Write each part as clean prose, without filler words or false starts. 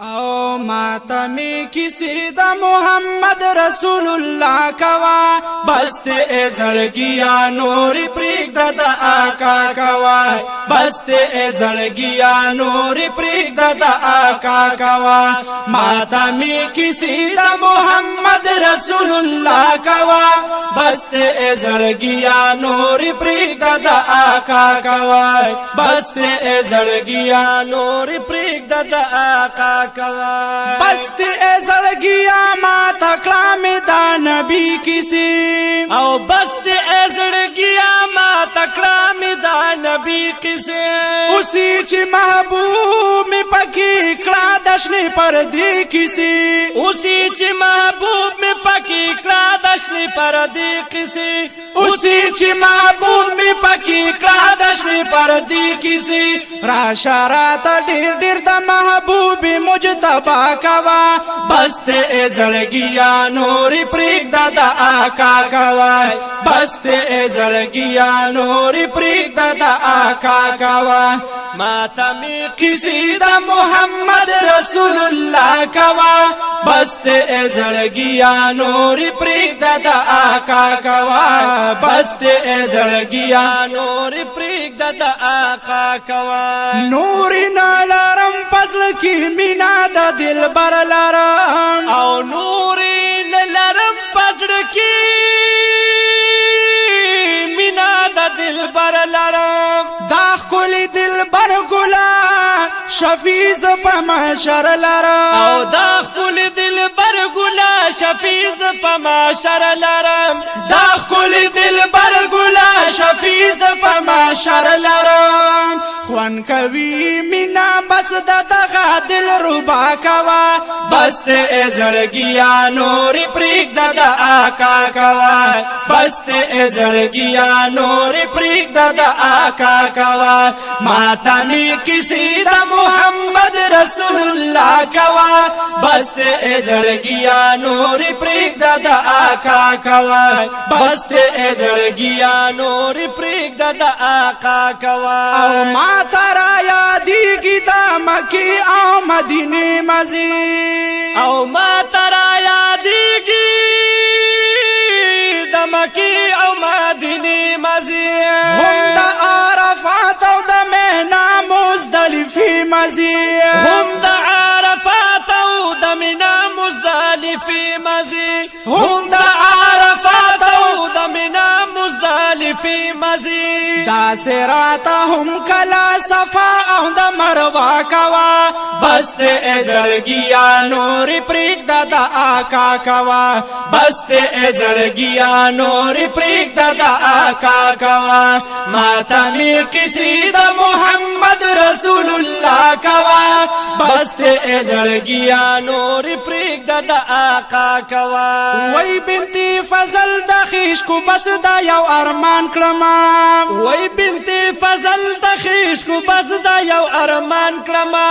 او ماتمی کسی دا محمد رسول اللہ کوا بست ای زړګیا نوری پریک دا آقا کوا بست ای زړګیا نوری پریک دا آقا کوا ماتمی کسی دا محمد رسول اللہ کوا بست ای زړګیا نوری پریک دا آقا کوا بست ای زړګیا نوری پریک دا آقا بست ای زړګیا ما تکړه می دا نبی کسی او بست ای زړګیا ما تکړه می دا نبی کسی اسی چې محبوب می پکی کړه دشنی پر دی کسی اسی چې محبوب می پکی کړه دشنی پر دی کسی اسی چې محبوب می پکی کړه دشنی پر دی کسی را شارات ډیر ډیر د محبوب مجتبا کوا بست ای زړګیا نوری پریک دا آقا کوا بست ای زړګیا نوری پریک دا آقا کوا ماتمی کسی دا محمد رسول اللہ کوا بست ای زړګیا نوری پریک دا آقا کوا بست ای زړګیا نوری پریک دا آقا کوا نوری نالارم پزل کی مینا دا دل بر لارم او نوری لارم پزل کی مینا دا دل بر لارم دا خلی دل بر گلا شفیز پا محشر لارم او دا خلی دل بر گلا شفیز پا محشر لارم دا خلی دل بر گلا شفیز پا محشر لارم خوان کوي مینا بس دغه دل ربا کوا بست ای زړګیا نوری پریک دا آقا کوا بست ای زړګیا نوری پریک دا آقا کوا ماتمی کسی دا محمد رسول اللہ کوا بست ای زړګیا نوری پریک دا آقا کوا بست ای زړګیا نوری پریک دا آقا کوا او ما ترا یادیگی دا مکی او مدینی مزی او ما ترا یادیگی دا مکی او مدینی مزی هم دا عرفات او دا منا مزدلفی مزی هم دا عرفات او دا منا مزدلفی مزی هم دا عرفات او دا منا مزدلفی مزی دا سرات هم کلا صفا او دا مروا کوا بست ای زړګیا نوری پریک دا آقا کوا بست ای زړګیا نوری پریک دا آقا کوا ماتمی کسی دا محمد رسول اللہ کوا بست ای زړګیا نوری پریک دا آقا کوا وی بنتی فضل دا خیش کو بس دا یو ارمان کلما وی بنتی فضل دا خیش کو بس دا یو ارمان کلما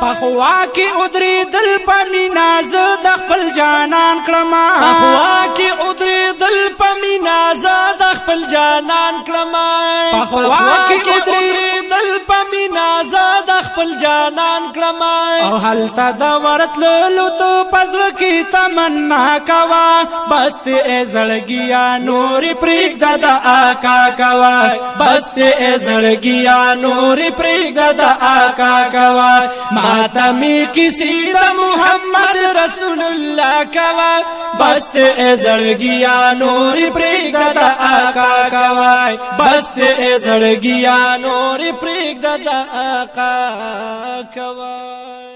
پخوا کی ادری دل پا مینا زد خپل جانان کلما پخوا کی ادری دل پا مینا زد خپل جانان کلما پخوا کی ادری دل پا مینا زد خپل جانان کلما او حالتا دا ورت لولو تو پزو کی تمنا کوا بست ای زړګیا نوری پریک دا آقا کوا بست ای زړګیا نوری پریک دا آقا کوا ماتمی کسی دا محمد رسول اللہ کوا بست ای زړګیا نوری پریک دا آقا کوا بست ای زړګیا نوری پریک دا آقا کوا